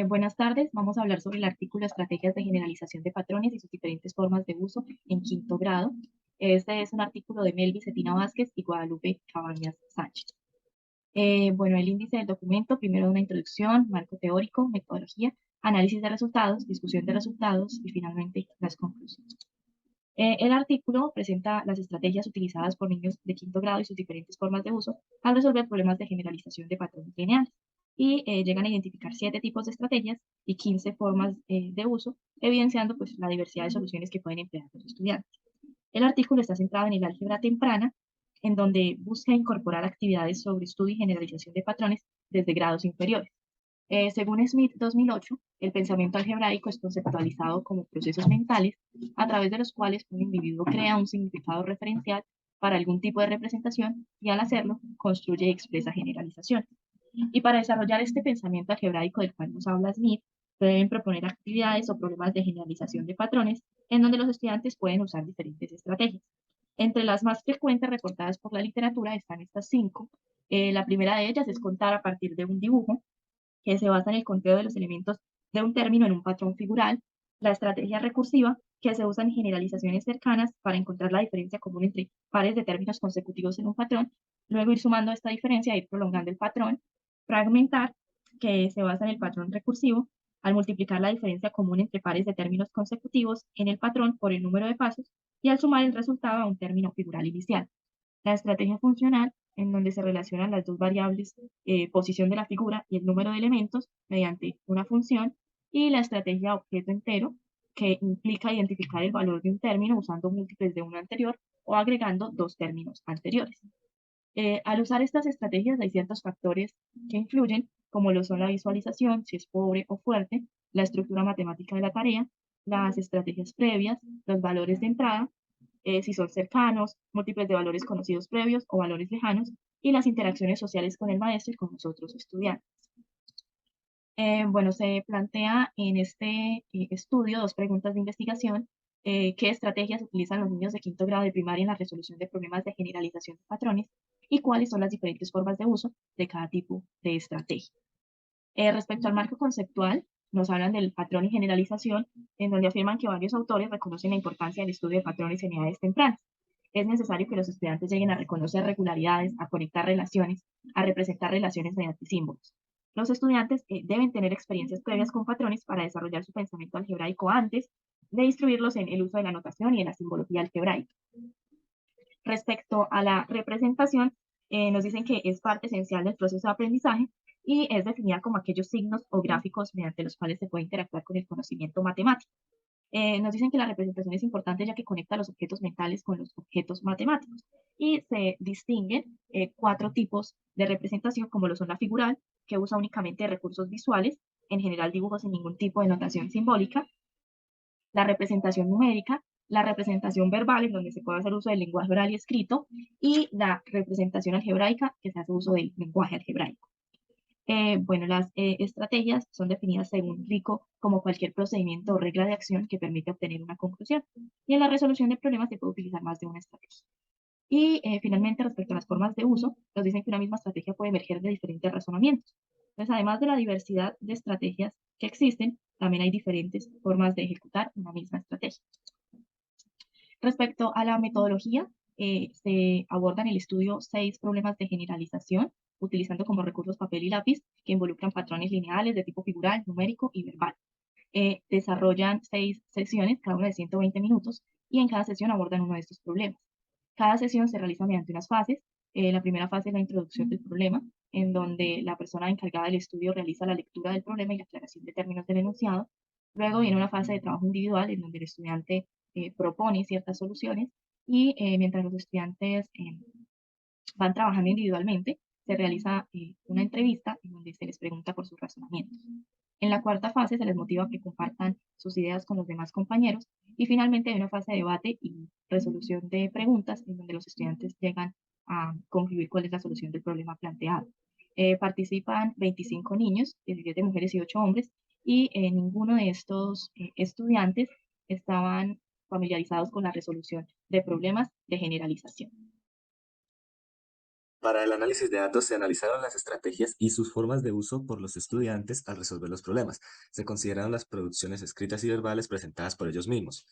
Buenas tardes, vamos a hablar sobre el artículo Estrategias de generalización de patrones y sus diferentes formas de uso en quinto grado. Este es un artículo de Melvi Cetina Vázquez y Guadalupe Cabañas Sánchez. Bueno, el índice del documento, primero una introducción, marco teórico, metodología, análisis de resultados, discusión de resultados y finalmente las conclusiones. El artículo presenta las estrategias utilizadas por niños de quinto grado y sus diferentes formas de uso al resolver problemas de generalización de patrones lineales. Y llegan a identificar 7 tipos de estrategias y 15 formas de uso, evidenciando pues, la diversidad de soluciones que pueden emplear los estudiantes. El artículo está centrado en el álgebra temprana, en donde busca incorporar actividades sobre estudio y generalización de patrones desde grados inferiores. Según Smith 2008, el pensamiento algebraico es conceptualizado como procesos mentales a través de los cuales un individuo crea un significado referencial para algún tipo de representación y al hacerlo construye y expresa generalizaciones. Y para desarrollar este pensamiento algebraico del cual nos habla Smith, deben proponer actividades o problemas de generalización de patrones en donde los estudiantes pueden usar diferentes estrategias. Entre las más frecuentes reportadas por la literatura están estas 5. La primera de ellas es contar a partir de un dibujo, que se basa en el conteo de los elementos de un término en un patrón figural, la estrategia recursiva, que se usa en generalizaciones cercanas para encontrar la diferencia común entre pares de términos consecutivos en un patrón, luego ir sumando esta diferencia e ir prolongando el patrón, fragmentar, que se basa en el patrón recursivo, al multiplicar la diferencia común entre pares de términos consecutivos en el patrón por el número de pasos y al sumar el resultado a un término figural inicial. La estrategia funcional, en donde se relacionan las dos variables, posición de la figura y el número de elementos mediante una función, y la estrategia objeto entero, que implica identificar el valor de un término usando múltiples de uno anterior o agregando dos términos anteriores. Al usar estas estrategias hay ciertos factores que influyen, como lo son la visualización, si es pobre o fuerte, la estructura matemática de la tarea, las estrategias previas, los valores de entrada, si son cercanos, múltiples de valores conocidos previos o valores lejanos, y las interacciones sociales con el maestro y con los otros estudiantes. Bueno, se plantea en este estudio dos preguntas de investigación. ¿Qué estrategias utilizan los niños de quinto grado de primaria en la resolución de problemas de generalización de patrones? ¿Y cuáles son las diferentes formas de uso de cada tipo de estrategia? Respecto al marco conceptual, nos hablan del patrón y generalización, en donde afirman que varios autores reconocen la importancia del estudio de patrones en edades tempranas. Es necesario que los estudiantes lleguen a reconocer regularidades, a conectar relaciones, a representar relaciones mediante símbolos. Los estudiantes deben tener experiencias previas con patrones para desarrollar su pensamiento algebraico antes de instruirlos en el uso de la notación y en la simbología algebraica. Respecto a la representación, nos dicen que es parte esencial del proceso de aprendizaje y es definida como aquellos signos o gráficos mediante los cuales se puede interactuar con el conocimiento matemático. Nos dicen que la representación es importante ya que conecta los objetos mentales con los objetos matemáticos y se distinguen 4 tipos de representación, como lo son la figural, que usa únicamente recursos visuales, en general dibujos sin ningún tipo de notación simbólica; la representación numérica; la representación verbal, en donde se puede hacer uso del lenguaje oral y escrito; y la representación algebraica, que se hace uso del lenguaje algebraico. Bueno, las estrategias son definidas según RICO como cualquier procedimiento o regla de acción que permite obtener una conclusión. Y en la resolución de problemas se puede utilizar más de una estrategia. Y finalmente, respecto a las formas de uso, nos dicen que una misma estrategia puede emerger de diferentes razonamientos. Entonces, además de la diversidad de estrategias que existen, también hay diferentes formas de ejecutar una misma estrategia. Respecto a la metodología, se abordan en el estudio 6 problemas de generalización, utilizando como recursos papel y lápiz, que involucran patrones lineales de tipo figural, numérico y verbal. Desarrollan 6 sesiones, cada una de 120 minutos, y en cada sesión abordan uno de estos problemas. Cada sesión se realiza mediante unas fases. La primera fase es la introducción del problema, en donde la persona encargada del estudio realiza la lectura del problema y la aclaración de términos del enunciado. Luego viene una fase de trabajo individual, en donde el estudiante propone ciertas soluciones y mientras los estudiantes van trabajando individualmente, se realiza una entrevista en donde se les pregunta por sus razonamientos. En la cuarta fase se les motiva a que compartan sus ideas con los demás compañeros y finalmente hay una fase de debate y resolución de preguntas en donde los estudiantes llegan a concluir cuál es la solución del problema planteado. Participan 25 niños, 17 mujeres y 8 hombres, y ninguno de estos estudiantes estaban familiarizados con la resolución de problemas de generalización. Para el análisis de datos se analizaron las estrategias y sus formas de uso por los estudiantes al resolver los problemas. Se consideraron las producciones escritas y verbales presentadas por ellos mismos.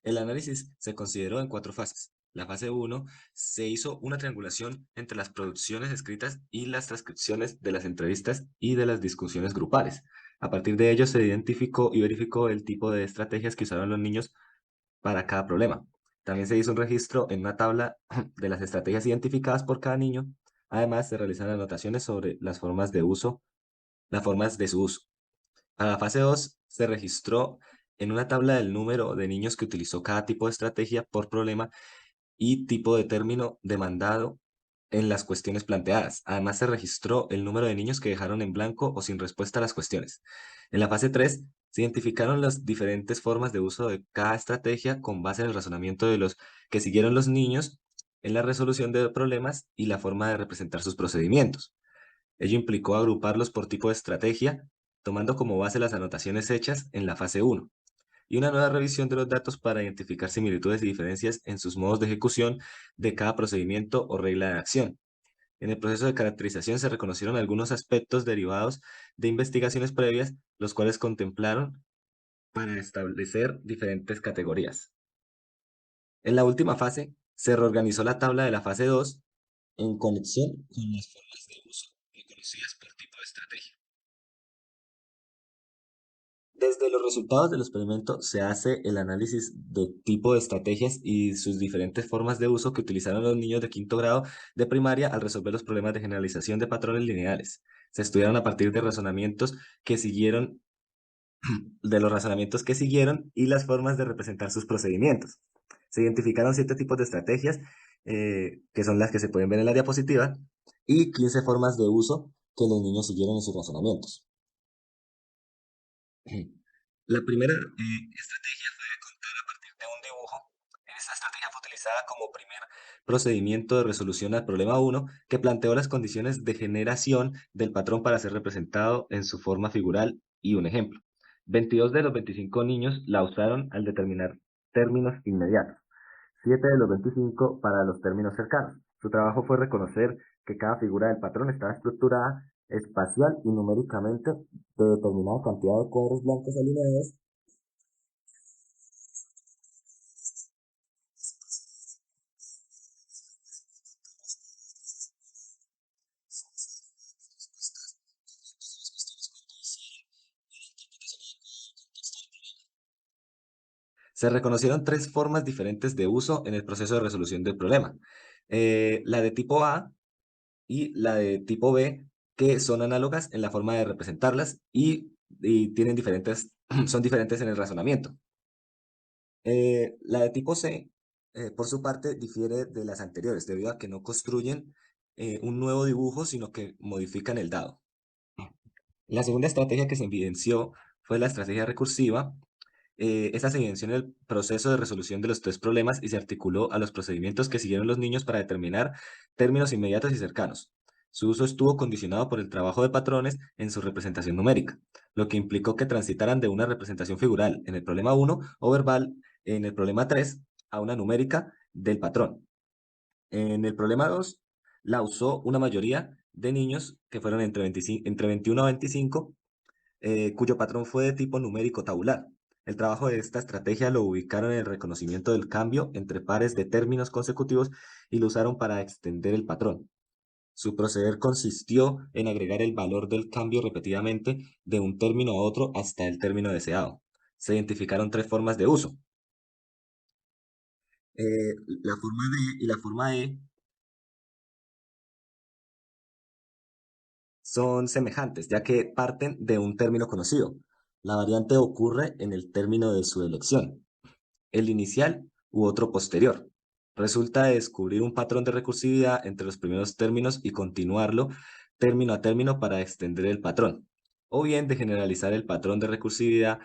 El análisis se consideró en cuatro fases. La fase uno se hizo una triangulación entre las producciones escritas y las transcripciones de las entrevistas y de las discusiones grupales. A partir de ello se identificó y verificó el tipo de estrategias que usaron los niños para cada problema. También se hizo un registro en una tabla de las estrategias identificadas por cada niño. Además, se realizaron anotaciones sobre las formas de uso, las formas de su uso. Para la fase 2 se registró en una tabla el número de niños que utilizó cada tipo de estrategia por problema y tipo de término demandado en las cuestiones planteadas. Además, se registró el número de niños que dejaron en blanco o sin respuesta a las cuestiones. En la fase 3 se identificaron las diferentes formas de uso de cada estrategia con base en el razonamiento de los que siguieron los niños en la resolución de problemas y la forma de representar sus procedimientos. Ello implicó agruparlos por tipo de estrategia, tomando como base las anotaciones hechas en la fase 1 y una nueva revisión de los datos para identificar similitudes y diferencias en sus modos de ejecución de cada procedimiento o regla de acción. En el proceso de caracterización se reconocieron algunos aspectos derivados de investigaciones previas, los cuales contemplaron para establecer diferentes categorías. En la última fase, se reorganizó la tabla de la fase 2 en conexión con las formas de uso reconocidas por tipo de estrategia. Desde los resultados del experimento se hace el análisis de tipo de estrategias y sus diferentes formas de uso que utilizaron los niños de quinto grado de primaria al resolver los problemas de generalización de patrones lineales. Se estudiaron a partir de razonamientos que siguieron, de los razonamientos que siguieron y las formas de representar sus procedimientos. Se identificaron 7 tipos de estrategias, que son las que se pueden ver en la diapositiva, y 15 formas de uso que los niños siguieron en sus razonamientos. La primera estrategia fue contar a partir de un dibujo. Esta estrategia fue utilizada como primer procedimiento de resolución al problema uno, que planteó las condiciones de generación del patrón para ser representado en su forma figural y un ejemplo. 22 de los 25 niños la usaron al determinar términos inmediatos, 7 de los 25 para los términos cercanos. Su trabajo fue reconocer que cada figura del patrón estaba estructurada espacial y numéricamente de determinada cantidad de cuadros blancos alineados. Se reconocieron 3 formas diferentes de uso en el proceso de resolución del problema. La de tipo A y la de tipo B, que son análogas en la forma de representarlas y tienen diferentes, son diferentes en el razonamiento. La de tipo C, por su parte, difiere de las anteriores, debido a que no construyen un nuevo dibujo, sino que modifican el dado. La segunda estrategia que se evidenció fue la estrategia recursiva. Esta se evidenció en el proceso de resolución de los 3 problemas y se articuló a los procedimientos que siguieron los niños para determinar términos inmediatos y cercanos. Su uso estuvo condicionado por el trabajo de patrones en su representación numérica, lo que implicó que transitaran de una representación figural en el problema 1 o verbal en el problema 3 a una numérica del patrón. En el problema 2 la usó una mayoría de niños que fueron entre 21 a 25, cuyo patrón fue de tipo numérico tabular. El trabajo de esta estrategia lo ubicaron en el reconocimiento del cambio entre pares de términos consecutivos y lo usaron para extender el patrón. Su proceder consistió en agregar el valor del cambio repetidamente de un término a otro hasta el término deseado. Se identificaron 3 formas de uso. La forma D y la forma E son semejantes, ya que parten de un término conocido. La variante ocurre en el término de su elección, el inicial u otro posterior. Resulta de descubrir un patrón de recursividad entre los primeros términos y continuarlo término a término para extender el patrón, o bien de generalizar el patrón de recursividad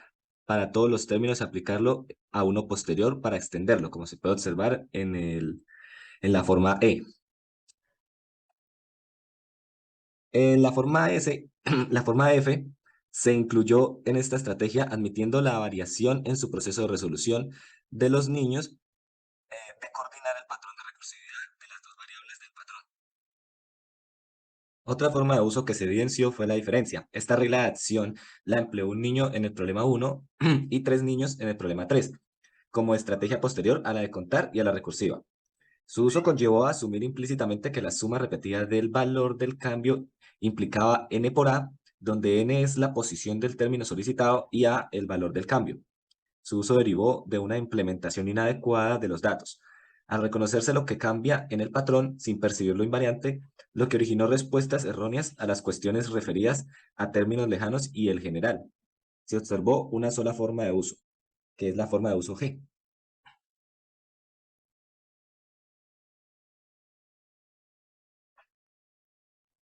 para todos los términos y aplicarlo a uno posterior para extenderlo, como se puede observar en la forma E. En la forma S, la forma F se incluyó en esta estrategia admitiendo la variación en su proceso de resolución de los niños, de coordinar el patrón de recursividad de las dos variables del patrón. Otra forma de uso que se evidenció fue la diferencia. Esta regla de acción la empleó un niño en el problema 1 y 3 niños en el problema 3, como estrategia posterior a la de contar y a la recursiva. Su uso conllevó a asumir implícitamente que la suma repetida del valor del cambio implicaba n por a, donde n es la posición del término solicitado y a el valor del cambio. Su uso derivó de una implementación inadecuada de los datos. Al reconocerse lo que cambia en el patrón sin percibir lo invariante, lo que originó respuestas erróneas a las cuestiones referidas a términos lejanos y el general. Se observó una sola forma de uso, que es la forma de uso G.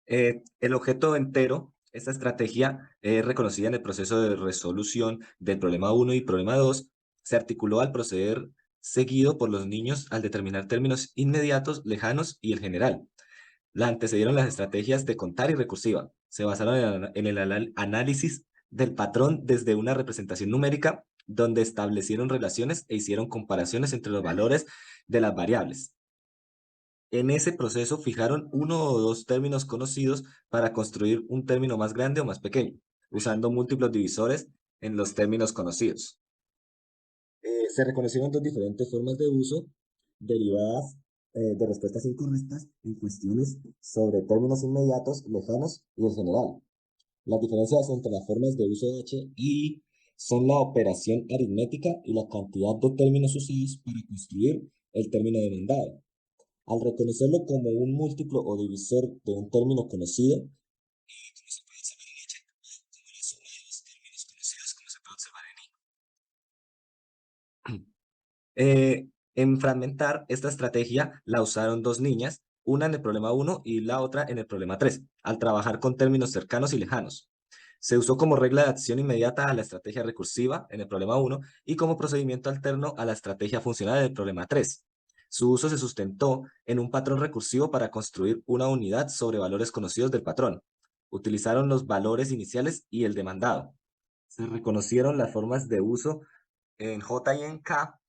El objeto entero, esta estrategia es reconocida en el proceso de resolución del problema 1 y problema 2, se articuló al proceder seguido por los niños al determinar términos inmediatos, lejanos y el general. La antecedieron las estrategias de contar y recursiva. Se basaron en el análisis del patrón desde una representación numérica, donde establecieron relaciones e hicieron comparaciones entre los valores de las variables. En ese proceso fijaron uno o dos términos conocidos para construir un término más grande o más pequeño, usando múltiplos divisores en los términos conocidos. Se reconocieron dos diferentes formas de uso derivadas de respuestas incorrectas en cuestiones sobre términos inmediatos, lejanos y en general. Las diferencias entre las formas de uso de H y I son la operación aritmética y la cantidad de términos usados para construir el término demandado. Al reconocerlo como un múltiplo o divisor de un término conocido, como se puede observar en H, como la suma de los términos conocidos, como se puede observar en I. En fragmentar esta estrategia la usaron dos niñas, una en el problema 1 y la otra en el problema 3, al trabajar con términos cercanos y lejanos. Se usó como regla de acción inmediata a la estrategia recursiva en el problema 1 y como procedimiento alterno a la estrategia funcional del problema 3. Su uso se sustentó en un patrón recursivo para construir una unidad sobre valores conocidos del patrón. Utilizaron los valores iniciales y el demandado. Se reconocieron las formas de uso en J y en K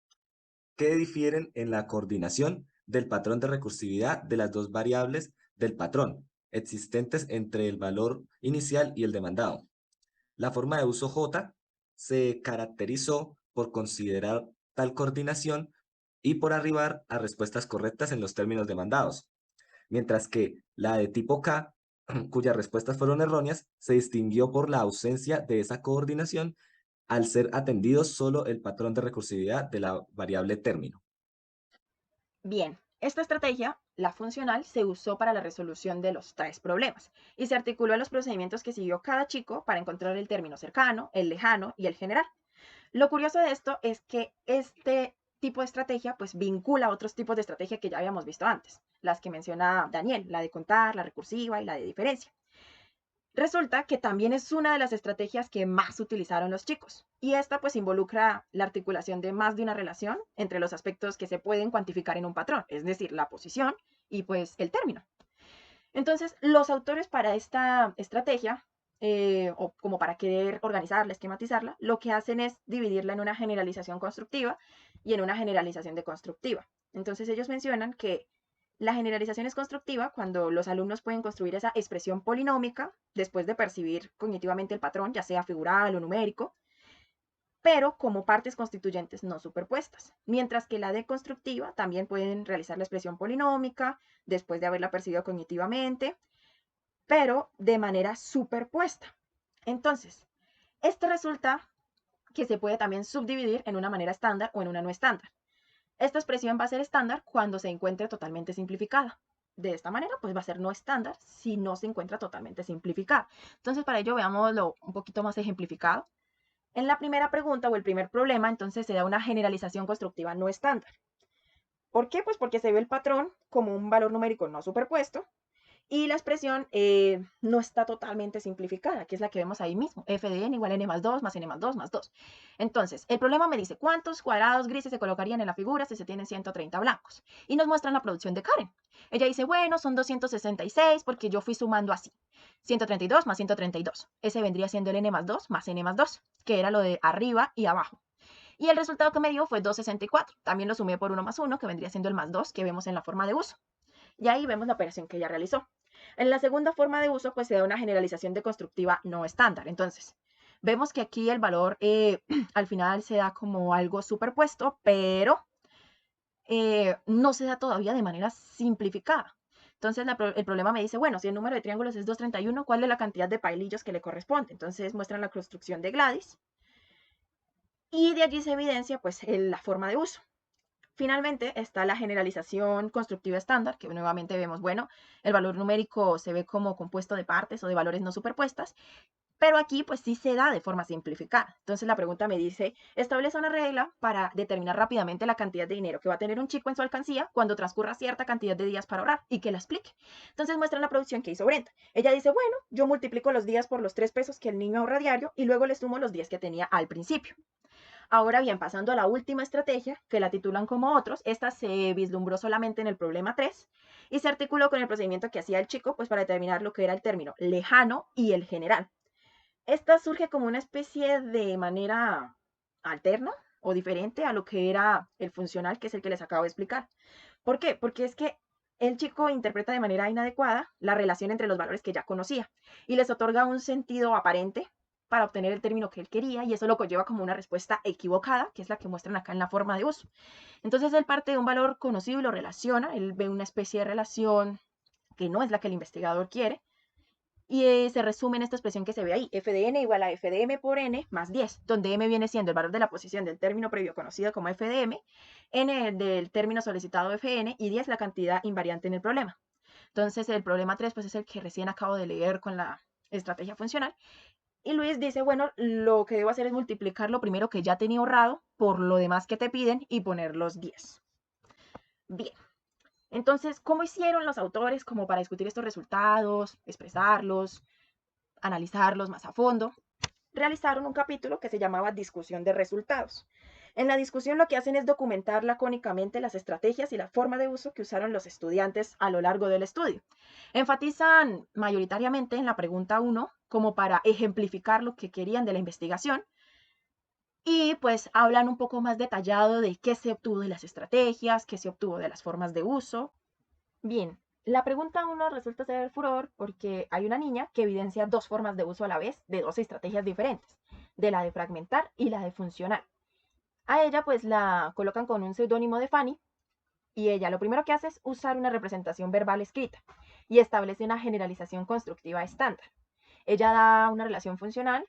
que difieren en la coordinación del patrón de recursividad de las dos variables del patrón existentes entre el valor inicial y el demandado. La forma de uso J se caracterizó por considerar tal coordinación y por arribar a respuestas correctas en los términos demandados, mientras que la de tipo K, cuyas respuestas fueron erróneas, se distinguió por la ausencia de esa coordinación al ser atendido solo el patrón de recursividad de la variable término. Bien, esta estrategia, la funcional, se usó para la resolución de los tres problemas y se articuló en los procedimientos que siguió cada chico para encontrar el término cercano, el lejano y el general. Lo curioso de esto es que este tipo de estrategia pues vincula a otros tipos de estrategia que ya habíamos visto antes, las que menciona Daniel, la de contar, la recursiva y la de diferencia. Resulta que también es una de las estrategias que más utilizaron los chicos. Y esta pues involucra la articulación de más de una relación entre los aspectos que se pueden cuantificar en un patrón, es decir, la posición y pues el término. Entonces, los autores para esta estrategia, o como para querer organizarla, esquematizarla, lo que hacen es dividirla en una generalización constructiva y en una generalización deconstructiva. Entonces, ellos mencionan que la generalización es constructiva cuando los alumnos pueden construir esa expresión polinómica después de percibir cognitivamente el patrón, ya sea figural o numérico, pero como partes constituyentes no superpuestas, mientras que la deconstructiva también pueden realizar la expresión polinómica después de haberla percibido cognitivamente, pero de manera superpuesta. Entonces, esto resulta que se puede también subdividir en una manera estándar o en una no estándar. Esta expresión va a ser estándar cuando se encuentre totalmente simplificada. De esta manera, pues va a ser no estándar si no se encuentra totalmente simplificada. Entonces, para ello veámoslo un poquito más ejemplificado. En la primera pregunta o el primer problema, entonces se da una generalización constructiva no estándar. ¿Por qué? Pues porque se ve el patrón como un valor numérico no superpuesto y la expresión no está totalmente simplificada, que es la que vemos ahí mismo. F de n igual a n más 2 más n más 2 más 2. Entonces, el problema me dice cuántos cuadrados grises se colocarían en la figura si se tienen 130 blancos. Y nos muestran la producción de Karen. Ella dice, bueno, son 266 porque yo fui sumando así. 132 más 132. Ese vendría siendo el n más n más 2, que era lo de arriba y abajo. Y el resultado que me dio fue 264. También lo sumé por 1 más 1, que vendría siendo el más 2 que vemos en la forma de uso. Y ahí vemos la operación que ella realizó. En la segunda forma de uso, pues se da una generalización de constructiva no estándar. Entonces, vemos que aquí el valor al final se da como algo superpuesto, pero no se da todavía de manera simplificada. Entonces el problema me dice, bueno, si el número de triángulos es 231, ¿cuál es la cantidad de palillos que le corresponde? Entonces muestran la construcción de Gladys y de allí se evidencia pues la forma de uso. Finalmente está la generalización constructiva estándar, que nuevamente vemos, bueno, el valor numérico se ve como compuesto de partes o de valores no superpuestas, pero aquí pues sí se da de forma simplificada. Entonces la pregunta me dice, establece una regla para determinar rápidamente la cantidad de dinero que va a tener un chico en su alcancía cuando transcurra cierta cantidad de días para ahorrar y que la explique. Entonces muestra la producción que hizo Brenda. Ella dice, bueno, yo multiplico los días por los 3 pesos que el niño ahorra diario y luego le sumo los días que tenía al principio. Ahora bien, pasando a la última estrategia, que la titulan como otros, esta se vislumbró solamente en el problema 3 y se articuló con el procedimiento que hacía el chico pues para determinar lo que era el término lejano y el general. Esta surge como una especie de manera alterna o diferente a lo que era el funcional, que es el que les acabo de explicar. ¿Por qué? Porque es que el chico interpreta de manera inadecuada la relación entre los valores que ya conocía y les otorga un sentido aparente para obtener el término que él quería y eso lo conlleva como una respuesta equivocada, que es la que muestran acá en la forma de uso. Entonces él parte de un valor conocido y lo relaciona, él ve una especie de relación que no es la que el investigador quiere, y se resume en esta expresión que se ve ahí, f de n igual a f de m por n más 10, donde m viene siendo el valor de la posición del término previo conocido como f de m, n del término solicitado fn y 10 la cantidad invariante en el problema. Entonces el problema 3 pues es el que recién acabo de leer con la estrategia funcional. Y Luis dice, bueno, lo que debo hacer es multiplicar lo primero que ya tenía ahorrado por lo demás que te piden y poner los 10. Bien. Entonces, ¿cómo hicieron los autores como para discutir estos resultados, expresarlos, analizarlos más a fondo? Realizaron un capítulo que se llamaba Discusión de Resultados. En la discusión lo que hacen es documentar lacónicamente las estrategias y la forma de uso que usaron los estudiantes a lo largo del estudio. Enfatizan mayoritariamente en la pregunta 1 como para ejemplificar lo que querían de la investigación y pues hablan un poco más detallado de qué se obtuvo de las estrategias, qué se obtuvo de las formas de uso. Bien, la pregunta 1 resulta ser furor porque hay una niña que evidencia dos formas de uso a la vez de dos estrategias diferentes, de la de fragmentar y la de funcionar. A ella pues la colocan con un seudónimo de Fanny y ella lo primero que hace es usar una representación verbal escrita y establece una generalización constructiva estándar. Ella da una relación funcional,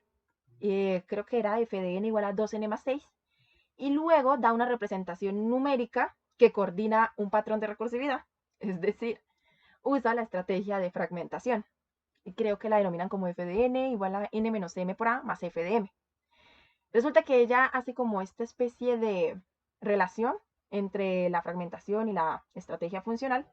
creo que era f de n igual a 2n más 6, y luego da una representación numérica que coordina un patrón de recursividad, es decir, usa la estrategia de fragmentación. Y creo que la denominan como f de n igual a n menos m por a más f de m. Resulta que ella hace como esta especie de relación entre la fragmentación y la estrategia funcional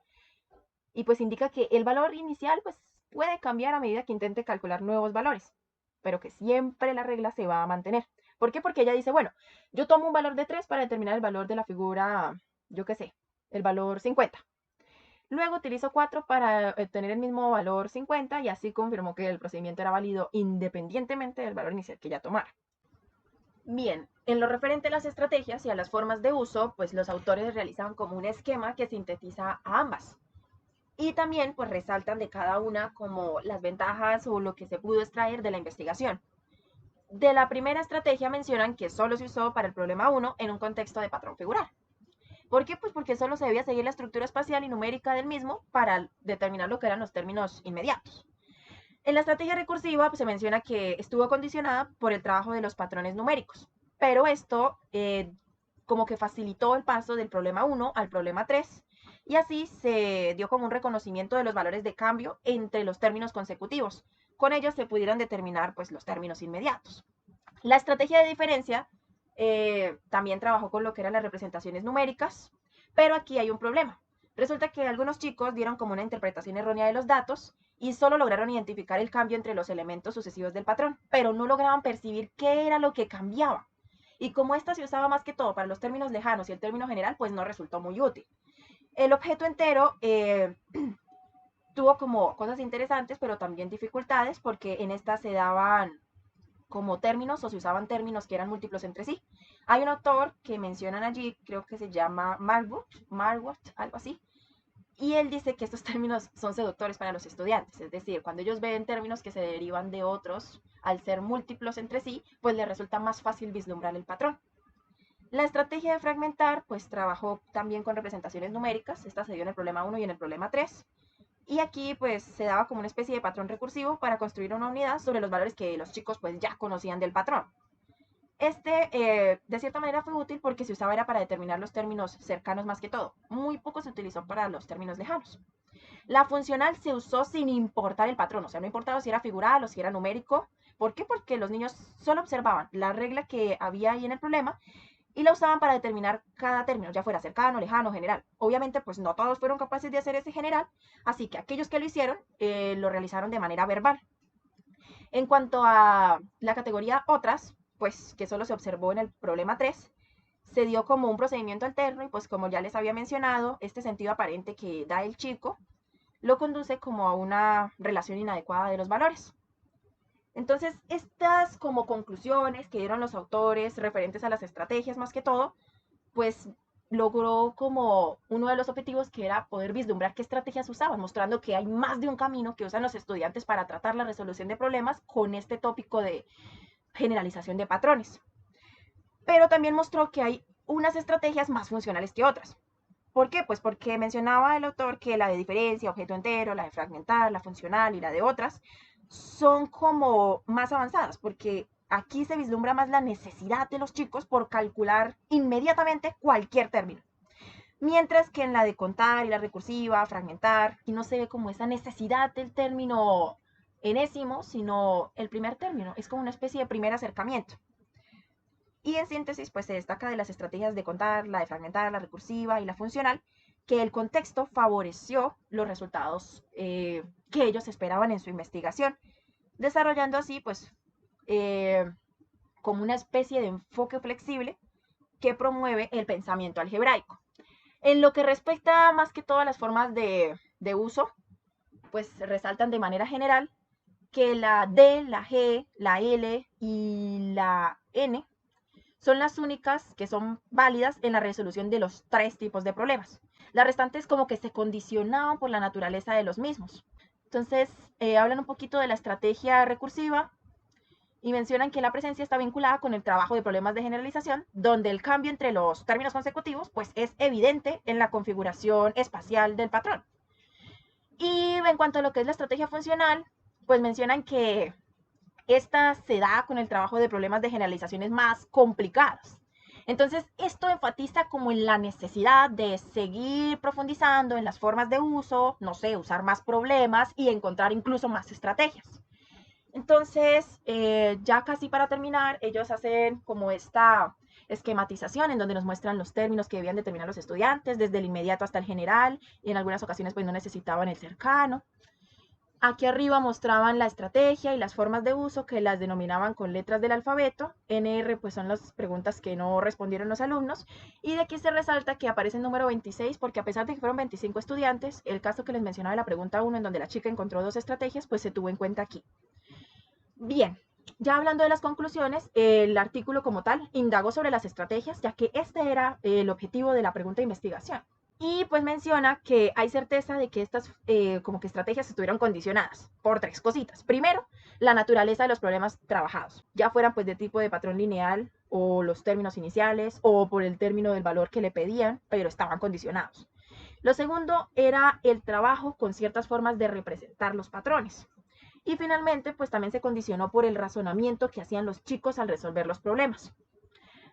y pues indica que el valor inicial pues puede cambiar a medida que intente calcular nuevos valores, pero que siempre la regla se va a mantener. ¿Por qué? Porque ella dice, bueno, yo tomo un valor de 3 para determinar el valor de la figura, yo qué sé, el valor 50. Luego utilizo 4 para obtener el mismo valor 50 y así confirmó que el procedimiento era válido independientemente del valor inicial que ella tomara. Bien, en lo referente a las estrategias y a las formas de uso, pues los autores realizan como un esquema que sintetiza a ambas. Y también pues resaltan de cada una como las ventajas o lo que se pudo extraer de la investigación. De la primera estrategia mencionan que solo se usó para el problema 1 en un contexto de patrón figural. ¿Por qué? Pues porque solo se debía seguir la estructura espacial y numérica del mismo para determinar lo que eran los términos inmediatos. En la estrategia recursiva pues, se menciona que estuvo condicionada por el trabajo de los patrones numéricos, pero esto como que facilitó el paso del problema 1 al problema 3 y así se dio como un reconocimiento de los valores de cambio entre los términos consecutivos. Con ellos se pudieran determinar pues, los términos inmediatos. La estrategia de diferencia también trabajó con lo que eran las representaciones numéricas, pero aquí hay un problema. Resulta que algunos chicos dieron como una interpretación errónea de los datos y solo lograron identificar el cambio entre los elementos sucesivos del patrón, pero no lograban percibir qué era lo que cambiaba. Y como esta se usaba más que todo para los términos lejanos y el término general, pues no resultó muy útil. El objeto entero tuvo como cosas interesantes, pero también dificultades, porque en esta se daban como términos o se usaban términos que eran múltiplos entre sí. Hay un autor que mencionan allí, creo que se llama Marwood, algo así, Y él dice que estos términos son seductores para los estudiantes, es decir, cuando ellos ven términos que se derivan de otros, al ser múltiplos entre sí, pues les resulta más fácil vislumbrar el patrón. La estrategia de fragmentar, pues trabajó también con representaciones numéricas, esta se dio en el problema 1 y en el problema 3, y aquí pues se daba como una especie de patrón recursivo para construir una unidad sobre los valores que los chicos pues ya conocían del patrón. De cierta manera fue útil porque se usaba era para determinar los términos cercanos más que todo. Muy poco se utilizó para los términos lejanos. La funcional se usó sin importar el patrón, o sea, no importaba si era figural o si era numérico. ¿Por qué? Porque los niños solo observaban la regla que había ahí en el problema y la usaban para determinar cada término, ya fuera cercano, lejano, general. Obviamente, pues no todos fueron capaces de hacer ese general, así que aquellos que lo hicieron, lo realizaron de manera verbal. En cuanto a la categoría otras, pues que solo se observó en el problema 3, se dio como un procedimiento alterno y pues como ya les había mencionado, este sentido aparente que da el chico lo conduce como a una relación inadecuada de los valores. Entonces, estas como conclusiones que dieron los autores referentes a las estrategias más que todo, pues logró como uno de los objetivos que era poder vislumbrar qué estrategias usaban, mostrando que hay más de un camino que usan los estudiantes para tratar la resolución de problemas con este tópico de generalización de patrones. Pero también mostró que hay unas estrategias más funcionales que otras. ¿Por qué? Pues porque mencionaba el autor que la de diferencia, objeto entero, la de fragmentar, la funcional y la de otras son como más avanzadas, porque aquí se vislumbra más la necesidad de los chicos por calcular inmediatamente cualquier término. Mientras que en la de contar y la recursiva, fragmentar, aquí no se ve como esa necesidad del término enésimo, sino el primer término. Es como una especie de primer acercamiento. Y en síntesis, pues se destaca de las estrategias de contar, la de fragmentar, la recursiva y la funcional, que el contexto favoreció los resultados que ellos esperaban en su investigación, desarrollando así, pues, como una especie de enfoque flexible que promueve el pensamiento algebraico. En lo que respecta más que todas las formas de uso, pues resaltan de manera general que la D, la G, la L y la N son las únicas que son válidas en la resolución de los 3 tipos de problemas. Las restantes como que se condicionaban por la naturaleza de los mismos. Entonces, hablan un poquito de la estrategia recursiva y mencionan que la presencia está vinculada con el trabajo de problemas de generalización, donde el cambio entre los términos consecutivos pues, es evidente en la configuración espacial del patrón. Y en cuanto a lo que es la estrategia funcional, pues mencionan que esta se da con el trabajo de problemas de generalizaciones más complicados. Entonces, esto enfatiza como en la necesidad de seguir profundizando en las formas de uso, no sé, usar más problemas y encontrar incluso más estrategias. Entonces, ya casi para terminar, ellos hacen como esta esquematización en donde nos muestran los términos que debían determinar los estudiantes, desde el inmediato hasta el general, y en algunas ocasiones pues no necesitaban el cercano. Aquí arriba mostraban la estrategia y las formas de uso que las denominaban con letras del alfabeto. NR pues son las preguntas que no respondieron los alumnos. Y de aquí se resalta que aparece el número 26 porque a pesar de que fueron 25 estudiantes, el caso que les mencionaba de la pregunta 1 en donde la chica encontró 2 estrategias pues se tuvo en cuenta aquí. Bien, ya hablando de las conclusiones, el artículo como tal indagó sobre las estrategias ya que este era el objetivo de la pregunta de investigación. Y pues menciona que hay certeza de que estas como que estrategias estuvieron condicionadas por 3 cositas. Primero, la naturaleza de los problemas trabajados, ya fueran pues de tipo de patrón lineal o los términos iniciales o por el término del valor que le pedían, pero estaban condicionados. Lo segundo era el trabajo con ciertas formas de representar los patrones. Y finalmente, pues también se condicionó por el razonamiento que hacían los chicos al resolver los problemas.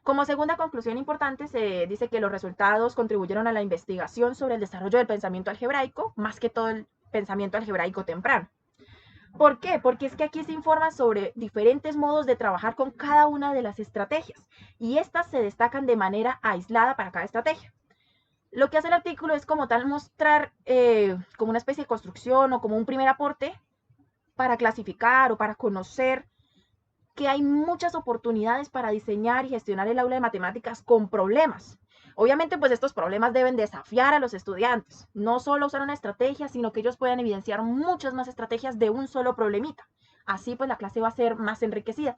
Como segunda conclusión importante, se dice que los resultados contribuyeron a la investigación sobre el desarrollo del pensamiento algebraico, más que todo el pensamiento algebraico temprano. ¿Por qué? Porque es que aquí se informa sobre diferentes modos de trabajar con cada una de las estrategias y estas se destacan de manera aislada para cada estrategia. Lo que hace el artículo es como tal mostrar como una especie de construcción o como un primer aporte para clasificar o para conocer que hay muchas oportunidades para diseñar y gestionar el aula de matemáticas con problemas. Obviamente, pues estos problemas deben desafiar a los estudiantes, no solo usar una estrategia, sino que ellos puedan evidenciar muchas más estrategias de un solo problemita. Así, pues la clase va a ser más enriquecida.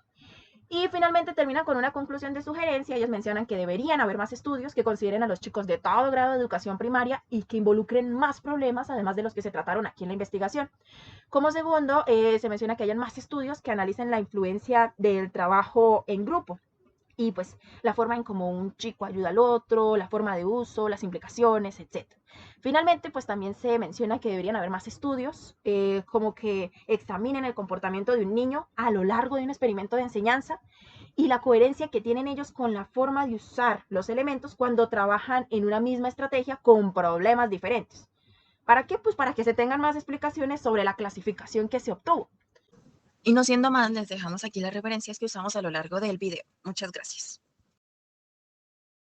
Y finalmente termina con una conclusión de sugerencia. Ellos mencionan que deberían haber más estudios que consideren a los chicos de todo grado de educación primaria y que involucren más problemas, además de los que se trataron aquí en la investigación. Como segundo, se menciona que hayan más estudios que analicen la influencia del trabajo en grupo y pues la forma en cómo un chico ayuda al otro, la forma de uso, las implicaciones, etc. Finalmente, pues también se menciona que deberían haber más estudios, como que examinen el comportamiento de un niño a lo largo de un experimento de enseñanza y la coherencia que tienen ellos con la forma de usar los elementos cuando trabajan en una misma estrategia con problemas diferentes. ¿Para qué? Pues para que se tengan más explicaciones sobre la clasificación que se obtuvo. Y no siendo más, les dejamos aquí las referencias que usamos a lo largo del video. Muchas gracias.